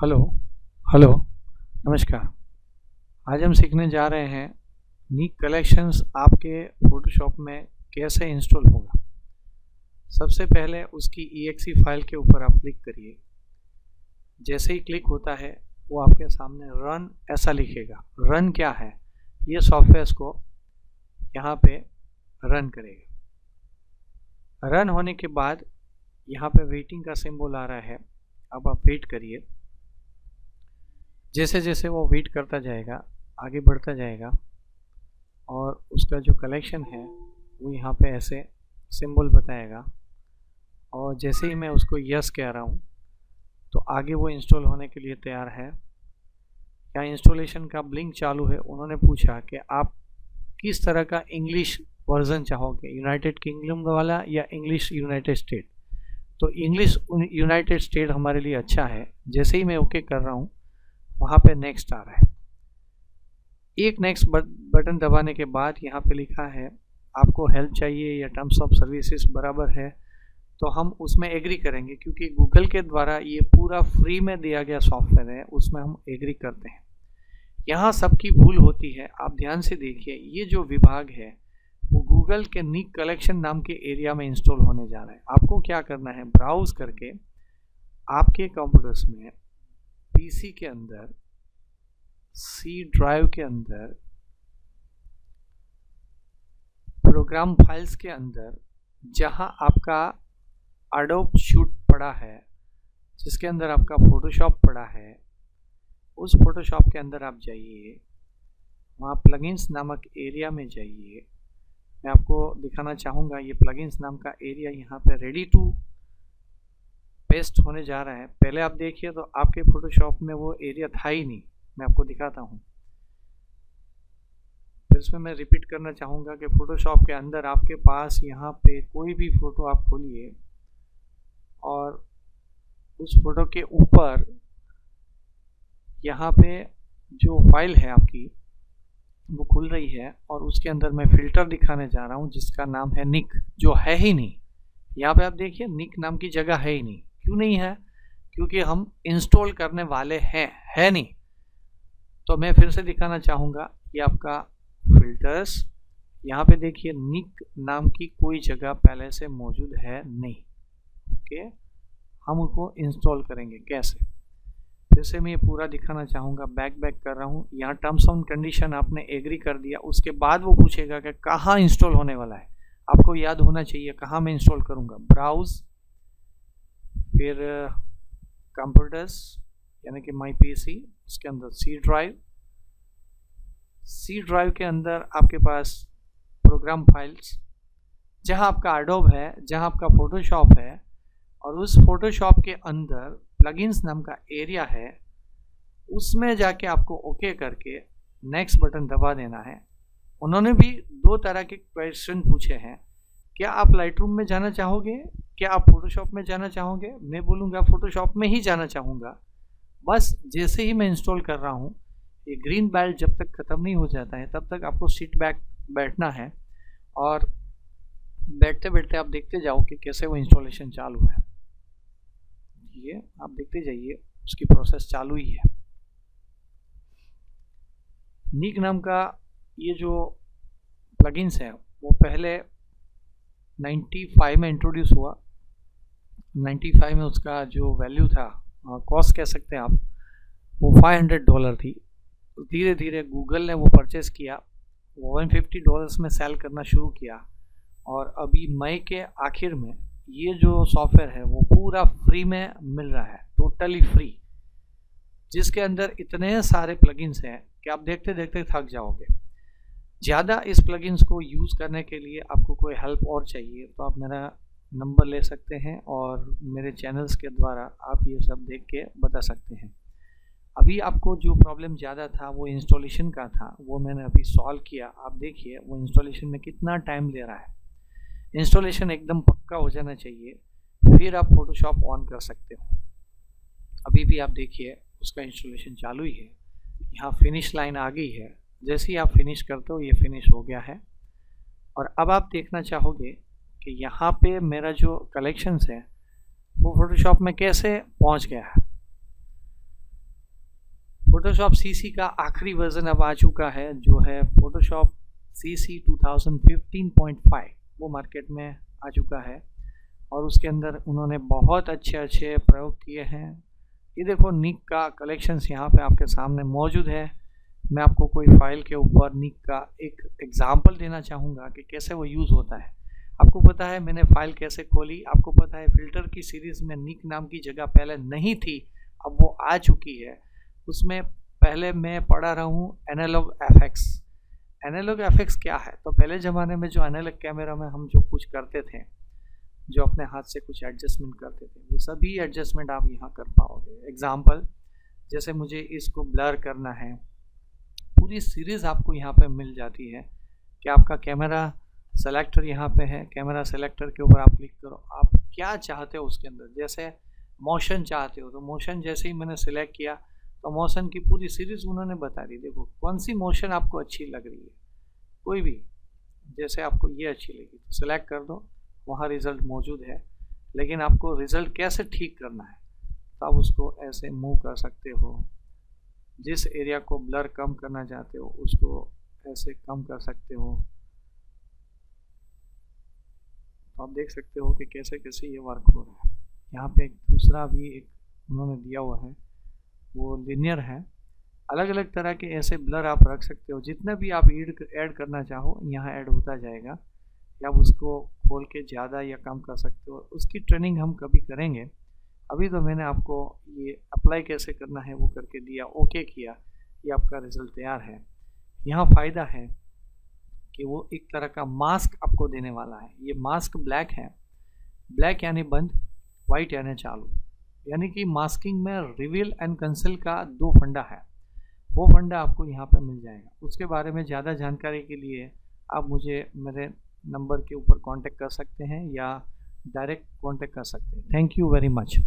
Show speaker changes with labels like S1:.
S1: Hello hello नमस्कार। आज हम सीखने जा रहे हैं नीक कलेक्शंस आपके फोटोशॉप में कैसे इंस्टॉल होगा। सबसे पहले उसकी EXE फाइल के ऊपर आप क्लिक करिए। जैसे ही क्लिक होता है वो आपके सामने रन ऐसा लिखेगा। रन क्या है? ये सॉफ्टवेयर को यहाँ पे रन करेगा। रन होने के बाद यहाँ पे वेटिंग का सिंबल आ रहा है। अब आप वेट करिए। जैसे जैसे वो वेट करता जाएगा, आगे बढ़ता जाएगा और उसका जो कलेक्शन है वो यहाँ पे ऐसे सिंबल बताएगा। और जैसे ही मैं उसको यस कह रहा हूँ तो आगे वो इंस्टॉल होने के लिए तैयार है। यहाँ इंस्टॉलेशन का ब्लिंक चालू है। उन्होंने पूछा कि आप किस तरह का इंग्लिश वर्जन चाहोगे, यूनाइटेड किंगडम वाला या इंग्लिश यूनाइटेड स्टेट। तो इंग्लिश यूनाइटेड स्टेट हमारे लिए अच्छा है। जैसे ही मैं ओके कर रहा हूँ वहाँ पे नेक्स्ट आ रहा है। एक नेक्स्ट बटन दबाने के बाद यहाँ पे लिखा है आपको हेल्प चाहिए या टर्म्स ऑफ सर्विसेज बराबर है, तो हम उसमें एग्री करेंगे क्योंकि गूगल के द्वारा ये पूरा फ्री में दिया गया सॉफ्टवेयर है, उसमें हम एग्री करते हैं। यहाँ सबकी भूल होती है। आप ध्यान से देखिए, ये जो विभाग है वो गूगल के नीक कलेक्शन नाम के एरिया में इंस्टॉल होने जा रहा है। आपको क्या करना है, ब्राउज करके आपके कंप्यूटर्स में पीसी के अंदर सी ड्राइव के अंदर प्रोग्राम फाइल्स के अंदर जहां आपका एडोब शूट पड़ा है, जिसके अंदर आपका फोटोशॉप पड़ा है, उस फोटोशॉप के अंदर आप जाइए। वहाँ प्लगइन्स नामक एरिया में जाइए। मैं आपको दिखाना चाहूँगा ये प्लगइन्स नाम का एरिया यहाँ पे रेडी टू पेस्ट होने जा रहा है। पहले आप देखिए तो आपके फोटोशॉप में वो एरिया था ही नहीं। मैं आपको दिखाता हूँ। फिर इसमें मैं रिपीट करना चाहूँगा कि फोटोशॉप के अंदर आपके पास यहाँ पे कोई भी फ़ोटो आप खोलिए और उस फोटो के ऊपर यहाँ पे जो फाइल है आपकी वो खुल रही है और उसके अंदर मैं फ़िल्टर दिखाने जा रहा हूँ जिसका नाम है निक, जो है ही नहीं। यहाँ पे आप देखिए निक नाम की जगह है ही नहीं। क्यों नहीं है? क्योंकि हम इंस्टॉल करने वाले हैं, है नहीं। तो मैं फिर से दिखाना चाहूँगा, ये आपका फिल्टर्स, यहाँ पे देखिए निक नाम की कोई जगह पहले से मौजूद है नहीं। ओके, हम उसको इंस्टॉल करेंगे कैसे, फिर से मैं ये पूरा दिखाना चाहूँगा। बैक कर रहा हूँ। यहाँ टर्म्स एंड कंडीशन आपने एग्री कर दिया, उसके बाद वो पूछेगा कि कहाँ इंस्टॉल होने वाला है। आपको याद होना चाहिए कहाँ मैं इंस्टॉल करूँगा। ब्राउज, फिर कंप्यूटर्स यानी कि माई पीसी, उसके अंदर सी ड्राइव के अंदर आपके पास प्रोग्राम फाइल्स, जहां आपका एडोब है, जहां आपका फोटोशॉप है, और उस फोटोशॉप के अंदर प्लगइन्स नाम का एरिया है, उसमें जाके आपको ओके करके नेक्स्ट बटन दबा देना है। उन्होंने भी दो तरह के क्वेश्चन पूछे हैं। क्या आप लाइटरूम में जाना चाहोगे, क्या आप फोटोशॉप में जाना चाहोगे? मैं बोलूँगा फोटोशॉप में ही जाना चाहूँगा। बस जैसे ही मैं इंस्टॉल कर रहा हूँ, ये ग्रीन बेल्ट जब तक ख़त्म नहीं हो जाता है तब तक आपको सीट बैक बैठना है और बैठते बैठते आप देखते जाओ कि कैसे वो इंस्टॉलेशन चालू है। ये आप देखते जाइए, उसकी प्रोसेस चालू ही है। नीक नाम का ये जो प्लगइन्स है वो पहले 95 में इंट्रोड्यूस हुआ। 95 में उसका जो वैल्यू था, कॉस्ट कह सकते हैं आप, वो $500 थी। तो धीरे धीरे गूगल ने वो परचेस किया, वो $150 में सेल करना शुरू किया और अभी मई के आखिर में ये जो सॉफ्टवेयर है वो पूरा फ्री में मिल रहा है, टोटली फ्री, जिसके अंदर इतने सारे प्लगइन्स हैं कि आप देखते देखते थक जाओगे। ज़्यादा इस प्लगइन्स को यूज़ करने के लिए आपको कोई हेल्प और चाहिए तो आप मेरा नंबर ले सकते हैं और मेरे चैनल्स के द्वारा आप ये सब देख के बता सकते हैं। अभी आपको जो प्रॉब्लम ज़्यादा था वो इंस्टॉलेशन का था, वो मैंने अभी सॉल्व किया। आप देखिए वो इंस्टॉलेशन में कितना टाइम ले रहा है। इंस्टॉलेशन एकदम पक्का हो जाना चाहिए, फिर आप फोटोशॉप ऑन कर सकते हो। अभी भी आप देखिए उसका इंस्टॉलेशन चालू ही है। यहाँ फिनिश लाइन आ गई है। जैसे ही आप फिनिश करते हो ये फिनिश हो गया है। और अब आप देखना चाहोगे कि यहाँ पे मेरा जो कलेक्शंस है वो फोटोशॉप में कैसे पहुँच गया है। फोटोशॉप सीसी का आखिरी वर्जन अब आ चुका है, जो है फोटोशॉप सीसी 2015.5, वो मार्केट में आ चुका है और उसके अंदर उन्होंने बहुत अच्छे अच्छे प्रयोग किए हैं। ये देखो निक का कलेक्शंस यहाँ पे आपके सामने मौजूद है। मैं आपको कोई फाइल के ऊपर निक का एक एग्जांपल देना चाहूँगा कि कैसे वो यूज़ होता है। आपको पता है मैंने फाइल कैसे खोली, आपको पता है फ़िल्टर की सीरीज़ में निक नाम की जगह पहले नहीं थी, अब वो आ चुकी है। उसमें पहले मैं पढ़ा रहा हूँ एनालॉग एफएक्स। एनालॉग एफएक्स क्या है? तो पहले ज़माने में जो एनालॉग कैमरा में हम जो कुछ करते थे, जो अपने हाथ से कुछ एडजस्टमेंट करते थे, वो सभी एडजस्टमेंट आप यहाँ कर पाओगे। एग्जाम्पल, जैसे मुझे इसको ब्लर करना है, पूरी सीरीज़ आपको यहाँ पे मिल जाती है कि आपका कैमरा सेलेक्टर यहाँ पे है, कैमरा सेलेक्टर के ऊपर आप क्लिक करो, आप क्या चाहते हो उसके अंदर। जैसे मोशन चाहते हो तो मोशन जैसे ही मैंने सिलेक्ट किया तो मोशन की पूरी सीरीज़ उन्होंने बता दी। देखो कौन सी मोशन आपको अच्छी लग रही है, कोई भी, जैसे आपको ये अच्छी लगी तो सिलेक्ट कर दो, वहाँ रिज़ल्ट मौजूद है। लेकिन आपको रिज़ल्ट कैसे ठीक करना है तो आप उसको ऐसे मूव कर सकते हो। जिस एरिया को ब्लर कम करना चाहते हो उसको ऐसे कम कर सकते हो। तो आप देख सकते हो कि कैसे कैसे ये वर्क हो रहा है। यहाँ पे एक दूसरा भी एक उन्होंने दिया हुआ है, वो लिनियर है। अलग अलग तरह के ऐसे ब्लर आप रख सकते हो, जितना भी आप ऐड करना चाहो यहाँ ऐड होता जाएगा, या आप उसको खोल के ज़्यादा या कम कर सकते हो। उसकी ट्रेनिंग हम कभी करेंगे। अभी तो मैंने आपको ये अप्लाई कैसे करना है वो करके दिया, ओके किया, ये आपका रिज़ल्ट तैयार है। यहाँ फ़ायदा है कि वो एक तरह का मास्क आपको देने वाला है। ये मास्क ब्लैक है, ब्लैक यानी बंद, वाइट यानी चालू, यानी कि मास्किंग में रिवील एंड कंसील का दो फंडा है, वो फंडा आपको यहाँ पे मिल जाएगा। उसके बारे में ज़्यादा जानकारी के लिए आप मुझे मेरे नंबर के ऊपर कांटेक्ट कर सकते हैं या डायरेक्ट कांटेक्ट कर सकते हैं। Thank you very much.